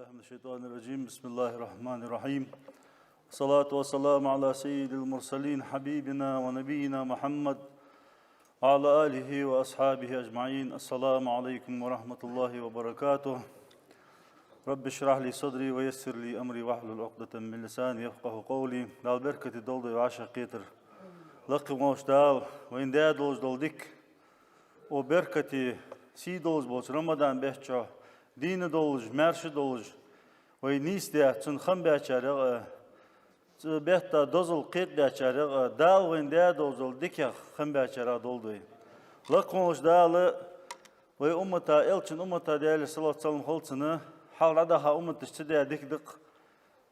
بالله من الشيطان الرجيم بسم الله الرحمن الرحيم الصلاة والسلام على سيد المرسلين حبيبنا ونبينا محمد وعلى آله وأصحابه أجمعين السلام عليكم ورحمة الله وبركاته رب اشرح لي صدري ويسر لي أمري واحلل عقدة من لساني يفقه قولي دال بركة دولد وعشا قيتر لقي موش دال وين دادوز دولدك وبركة سيدوز بوش رمضان بيحشو دين دولج مرش دولج وينيس ده تن خم بيحشارق بيحتا دوزل قيت بيحشارق دال وين دادوزل ديكيخ خم بيحشارق دولدوي لقي موش دال وي أمتا إلچن أمتا ديالي صلى الله عليه وسلم خلصنا حال ردها أمتا اشتدى ديك دق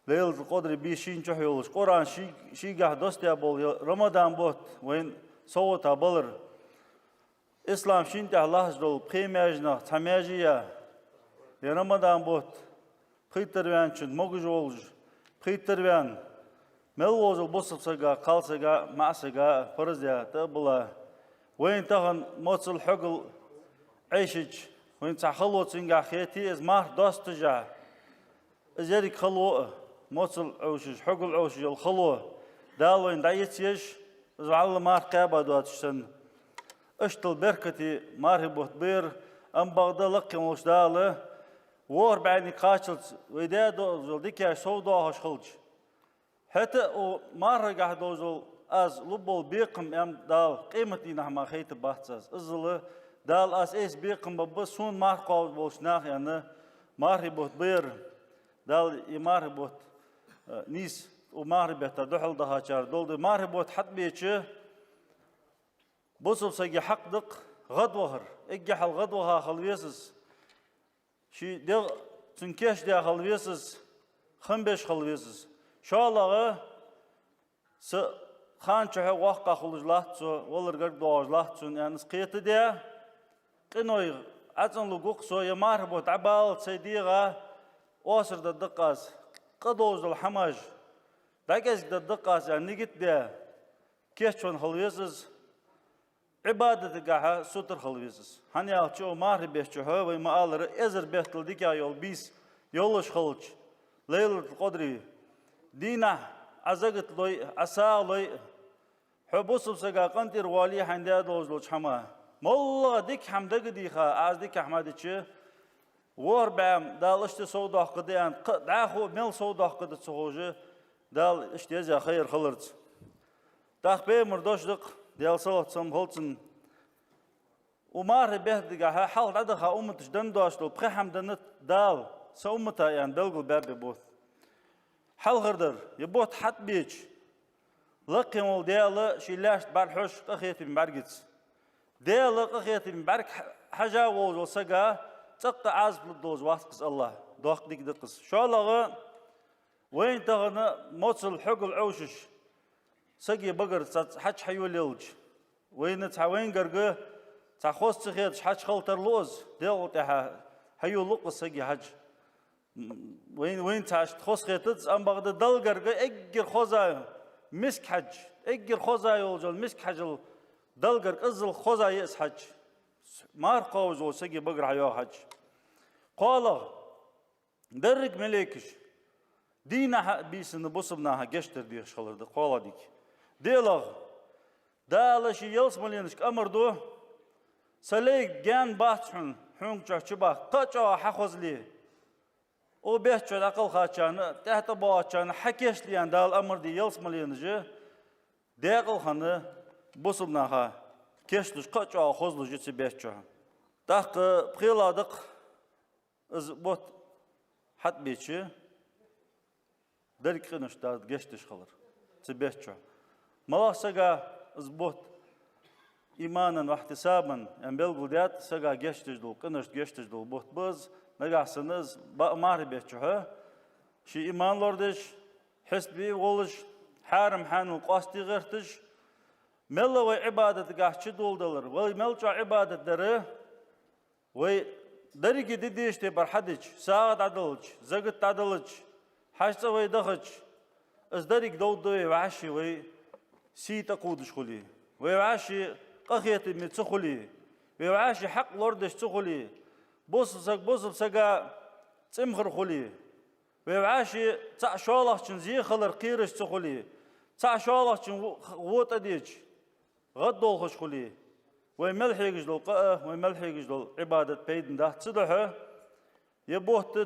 ليلة القدر بيشين چوح يولش قرآن شي قاح دوستيا بول رمضان بوت وين صوتا بلر إسلام شين تح الله دول قيماجنا تماجيا يا رمضان بوت قيتر وان چند موجج ولج قيتر وان ملوز البصب سجا قال سجا مع سجا فرزيا تبلا وين تهن موصل حقل عيشج وين تخلو تنجا خيتي از مار دوستجا ازيرك خلو موصل عوشج حقل عوشج الخلو دال وين دايتيش زعل مار قابا دوتشتن اشتل بركتي مار بوت بير ام بغدا لقي موش داله وور بعدني قاشلت ويدا دوزل ديكا سودا هاش خلج حتى ومار قاعد دوزل از لبول بيقم ام دال قيمتي نحما خيت بحثز ازل دال اس اس بيقم ببسون مار قاو بوش ناخ يعني مار بوت بير دال يمار بوت نيس ومار بيت دحل دها چار دولد مار بوت حد بيچ بوصل سجي حق دق غدوهر اجحل غدوها خلويسس شي دل تنكش دي خلويسس خنبش خلويسس شالغه س خان چه وقت خلوجلات سو ولرغ دوجلات سون يعني سقيت دي قنوي اتن لوق سو يمار بو تعبال سيديغه اوسر دقاس قدوز الحماج داكس دقاس يعني نيجت دي كيشون خلويسس عبادة جاها ستر خلويسس هني أشوف مار بيشوفه وما ألر إزر بيحتل ديكا يول بيس يولش خلج ليلة القدر دينا عزقت لي عسى لي حبوس بسجا قنتر والي حنداد لوزلش حما مالله ديك حمدك ديخا عز ديك أحمد شيء ور بعم دال اشت سودا قديان داخو مل سودا قد تسوجه دال اشتيازا خير خلرت تخبي مردوش ديال صلاة سم هولتن ومار بهدجها حال عدها أمتش دندوش لو بخهم دنت دال سأمتها يعني دلقل باب بوث حال غردر يبوت حد بيج لقي مول ديال شيلاش بارحوش قخيت من بارجتس ديال قخيت من بارك حاجة وسجا تقطع عازب للدوز واسقس الله دوق ديك دقس شو الله وين تغنى موصل حق العوشش سجي بقر حج حيول يلج وين تعوين قرقه تخوص تخيط حج خلطر لوز ديال تها حيول لق سجي حج وين تعش تخوص خيطت ام بغد دل قرقه اجر خوزا مسك حج اجر خوزا يولجل مسك حج دل قرق ازل خوزا يس حج مار قوز وسجي بقر حيو حج قال درك مليكش دينا بيسن بوسبناها قشتر دي خلرد قال ديك ديلغ دالش يلس ملينش امردو سليك جان باتشن حون چبا قچا حخوز لي او بيچ عقل خاچان تحت باچان حكيش ليان دال امر دي يلس ملينج ديقل خنه بوسبناها كشتش قچا خوزلو جيت بيچ داق بخيلادق از بوت حد بيچي درك خنش داد گشتش خلر تبيچ ملاح سجا زبوت إيمانا واحتسابا يعني بالقدرات سجا جشتش دول كنش جشتش دول بوت بز نجح سنز ماري بيتشوها شي إيمان لوردش حسبي ولش حارم حانو قاستي غرتش ملا وعبادة جاش دول دولار وملجا عبادة دره و دريجي ديش تبر حدش ساعد عدلج زقت عدلج حاجة ويدخج از دريج دول دوي وعشي وي سيتا قودش خلي ويعاشي قخيت متسخلي ويعاشي حق لوردش تخلي بوص بسقا تمخر خلي ويعاشي تاع شالخشن زي خلر قيرش تخلي تاع شالخشن ووت أديج غدول خش خلي ويملح يجدول قاء ويملح يجدول عبادة بيدن ده تصدحه يبوت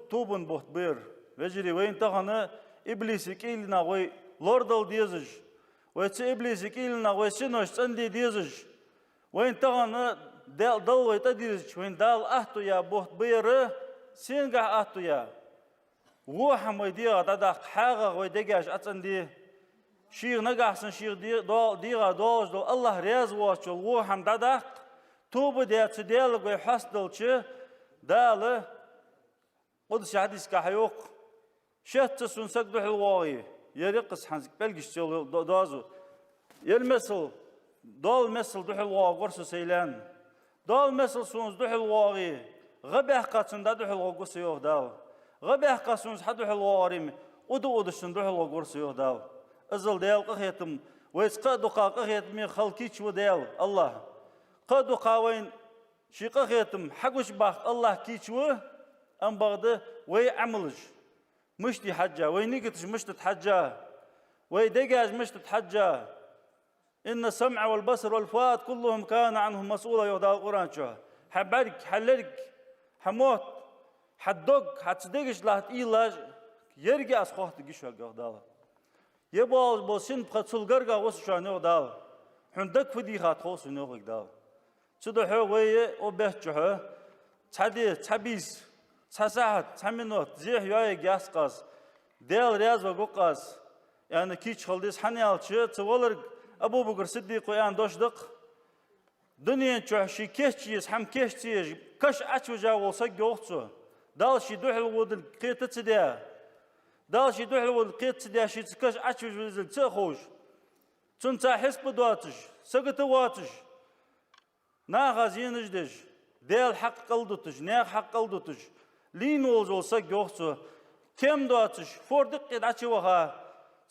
توبن بوت بير وجري وين تغنى إبليس كيلنا وي لوردل ديزج ويت إبليس كيلنا وي سينوش تندي ديزج وين تغنى دال ويتديزج وين دال أهتو يا بوت بير سينجح أهتو يا وحم ويديها تدق حاجة ويدقاش أتندي شير نجحسن شير ديغا دوج دو الله رياز واشل وحم تدق توب ديال تديال ويحصدل شي دال قدس حديث كحيوق شت سنسك دو حلواغي يرقص حنزك بلقش دوازو يلمسل دول مسل دو حلواغ ورسو سيلان دول مسل سونز دو حلواغي غبه قاتن دو حلواغ ورسو يوغ دال غبه قاسونز حدو حلواغريم ودشن دو حلواغ ورسو يوغ دال ازل ديال قخيتم ويسقادو قاقخيتم خلقيتش وديال الله قادو قاوين شي قخيتم حقوش باق الله كيتشوه أم بغده وي عملج مشتي حجة وي نيكتش مشتت حجة وي دقاج مشتت حجة إن السمع والبصر والفؤاد كلهم كان عنهم مسؤولا يهدى القرآن شو حبرك حلرك حموت حدق حتصدقش لات إيلاج يرجع أسخوات تجيشوا الجهدالة يبغى بوسين بختصل جرجا وسشان يهدال حندك فدي خاطوس ونيهدال شدوا وي وبهجه تعدي تعبيس ساعات 10 minut زيح ياي جاسقاس ديال رياض وقاس يعني كيش خلديس حنيالشي تولر أبو بكر الصديق ويان دوشدق دنيا تشوشي كيشتيس حم كيشتيس كش أشوجا وصق وقتو دالشي دوح الود قيت تديا دالشي دوح الود قيت تديا شي كش أشوج وزل تخوش تنتا حسب دواتش سقط واتش ناغازين جدش ديال حق قلدتش ناغ حق قلدتش لين olsa gökçü kem doatış fordiki daçı vaha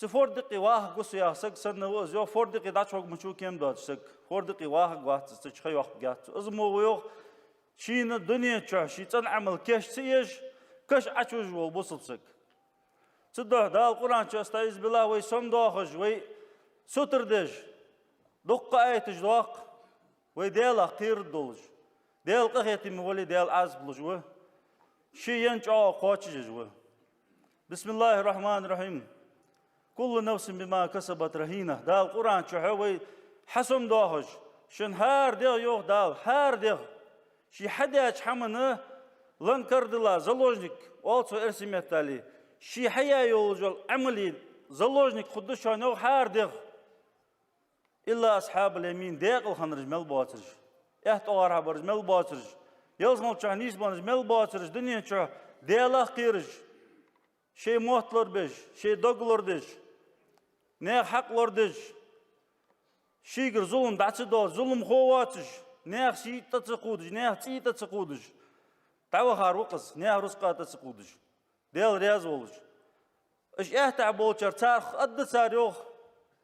fordiki vah gusyasak sanna voz yo fordiki daç çok muçu kem doatışsak fordiki vah gvatsı çıkay vah gatsı azmo yok şiine dünya çö şi çan amal keşsiyeş kaş açuj vol bosulsak çıda dal Kur'an çöstayız billah ve son doğuş ve suturdej dokka ayetiş doq ve del qir doluj del qahetim ve del az buluj ve شي ينجع قوتش جوا بسم الله الرحمن الرحيم كل نفس بما كسبت رهينة دال القرآن شحوي حسم دوهج شن هار ديغ يوغ دال هار ديغ شي حداش حمنه لنكر دلا زلوجنك also ارسمت تالي شي حيا يولجل عملي زلوجنك خدشان يوغ هار ديغ إلا أصحاب اليمين ديغ الخنرج مل باترج احت أغارها برج مل باترج يلزمل چه نیست بانش مل باترش دنیا چه دیالا قیرش شی موتلر بش شی دگلر دش نه حق لردش شیگر ظلم دعچه دار ظلم خواتش نه شی تتسقودش نه تی تتسقودش تعو خاروقس نه رزقات تتسقودش دیال ریاض ولش اش اهتع بولشر تارخ قد ساريوخ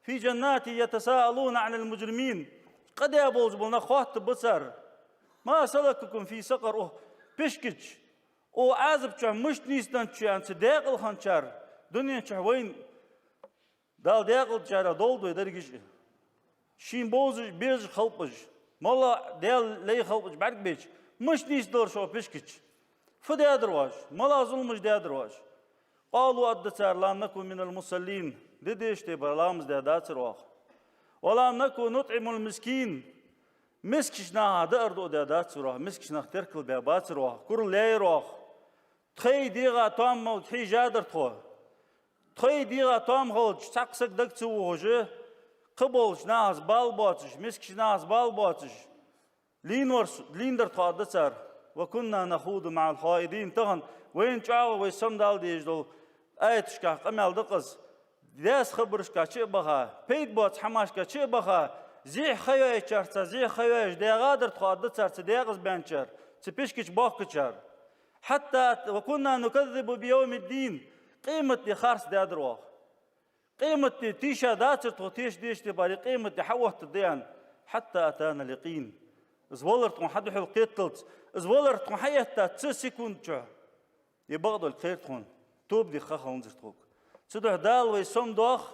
في جنات يتساءلون عن المجرمين قد يبولز بلنا خوات بصر ما سلككم في سقر بشكش او عازب چه مش نیستن چه انت داخل خنچر دنیا چه وين دال داخل چرا دولدو درگیش شین بوزش بیز خلپش مالا دال لی خلپش برگ بیش مش نیست دور شو بشكش فدا درواش مالا ظلمش دا درواش قالوا ادتر لا نكون من المصلين دديش تي برلامز دا داترواخ ولا نكون نطعم المسكين مسكش نا دار دو دات سروح مسكش نختار كل بابات سروح كل لا يروح تخي ديغا توم تخي جادر تو تخي ديغا توم هول تاقسك دك توجه قبولش ناس بالباتش مسكش ناس بالباتش ليندر تو دتر وكنا نخوض مع الخائدين تغن وين جاو ويسم دال ديجدو ايتش كا قمل دقز داس خبرش كا شي بها بيت بات حماش كا شي بها زي خياش چرتا زي خياش ديغادر تخاد ترت ديغز بنچر تبيشكش باقچر حتى وكنا نكذب بيوم الدين قيمة دي خارس دادروا قيمة دي تيشا داتر تغتيش ديش دي باري قيمة دي حوت الديان حتى أتانا اليقين زولرت حد حلقيت تلت زولرت حياتا 2 سكوند يبغضوا الخير تخون توب دي خخ ونزرتوك تدح دال ويسوم دوخ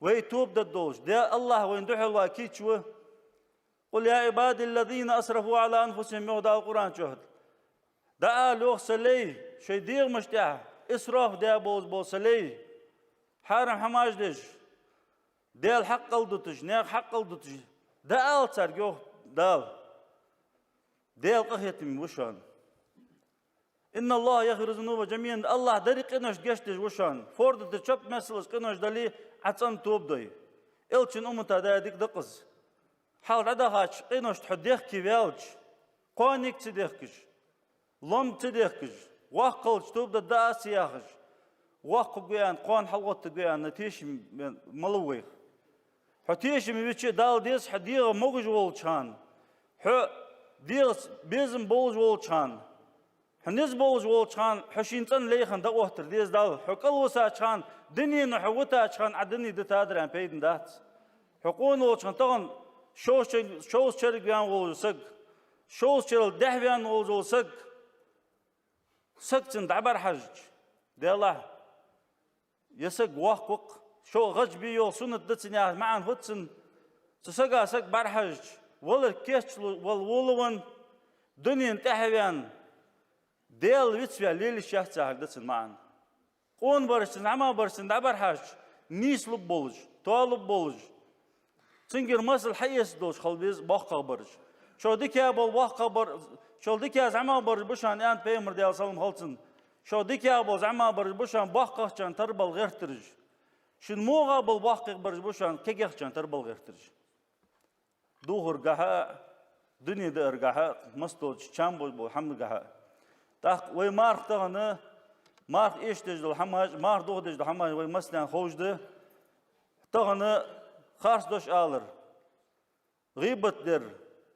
ويتوب ددوش ده الله ويندح الواكيد شو قل يا عبادي الذين أسرفوا على أنفسهم يهدى القرآن شهد ده لوخ سلي شي دير مشتاح إسراف ده بوز سلي حارم حماج ديش ده الحق قلدتش نير حق قلدتش ده ترجوه ده القهية وشان إن الله يغفر الذنوب جميعا الله دري قناش جشتش وشان فورد تشوب مسلس قناش دلي عطان توب داي إلشن أمتا دا ديك دقز حال ردا هاش قناش تحديخ كيفيالش قوانيك تديخكش لم تديخكش واقلش توب دا سياخش واقو قيان قوان حلوت قيان نتيش ملويخ حتيش ميوشي دال ديس حديغ موج والشان حو ديس بيزم بولج والشان حنز بولج والشان حشينتن ليخن دا وحتر ديس دال حقل وسا شان دنيا نحوتا شان عدني دتادران بيدن دات حقون والشان طغن شوز شرق بيان والسق شوز شرل ده بيان والسق سقتن دعبر حج دي الله يسق واقق شو غج بيو سنة دتنيا معن هتسن تسقى سق برحج ولا كيش والولون دنيا انتهيان ديل ويتسوي ليل الشهر سهر دتن معن قون برسن عما برسن دعبر حج نيس لب بولج طالب بولج تنجر مسل حيس دوش خلبيز باقة برج شو ديكيا بول باقة بر شو ديكيا زعما برج بشان يان بيمر ديال سلم خلصن شو ديكيا بول زعما برج بشان باقة كان تربل غير ترج شن موغا بالواقع برج بوشان كيجح كان تربل غير ترج دو هرجها دنيا ده هرجها مستوج شام بو حمد جها تاخ وي مارخ تغنى مارخ إيش تجدل حماج مارخ دو تجدل حماج وي مسلان خوج ده تغنى خارس دوش آلر غيبت در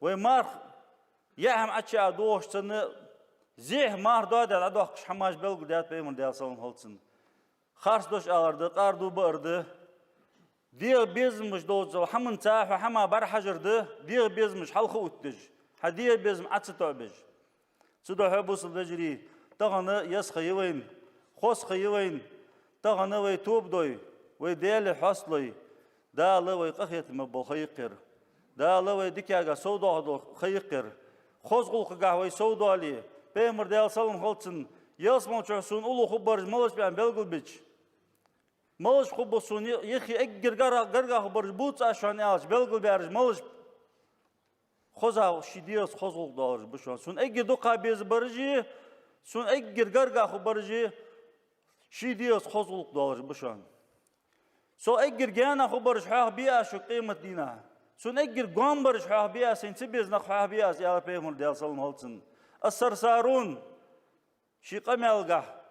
وي مارخ يهم أشياء دوش سنة زيه مارخ داد عدوخ حماج بلغ ديات بيمن ديال سلام هالسن خارس دوش آلرده قاردو برده ديغ بيزمش دوزل حمن تاح وحما برحجرده ديغ بيزمش حلخ وتج حديغ بيزم عتستعبج سدو حبوس الدجري تغنى يس خيوين خوص خيوين تغنى وي توب دوي وي ديالي حصلي دالا وي قخيت مبو خيقر دالا وي ديكياغا سودو دو خيقر خوص قلقا وي سودو علي بيمر ديال سلم خلصن يسمع شخصون أولو خبرج ملش بيان بلغل بيج ملش خبصون يخي اجر غرغا خبرج بوتس عشان يالش بلغل بيارج ملش خوزا شديس خوزول دارج بشون سون اجر دو قابيز برجي سون اجر غرغا خبرجي شديس خوزول دارج بشون سو اجر جانا خبرج حاه بيا شو قيمة دينا سون اجر قام برج حاه بيا سنتبيز نخ حاه بيا يا بيمر ديال سلم هلسن السرسارون شي قمالقه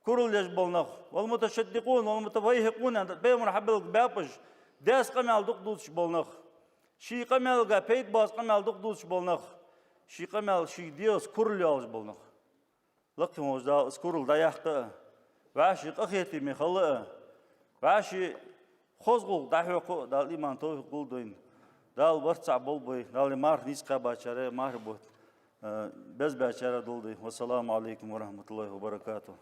كرل يجبلنخ والمتشدقون والمتفيهقون بيمر حبل بابج داس قمال دقدوش بلنخ شي قمالقه بيت باس قمال دقدوش بلنخ شي قمال شي ديوس كرل يالج بلنخ لقتم وجدا اسكرل دايحق واشي قخيتي مخلقه واشي خوزغل داحوق دال ايمان توفيق قولدوين دال ورصع بولبوي دال مار نيسقا باشاره مار بوت بس باشاره دولدي والسلام عليكم ورحمة الله وبركاته.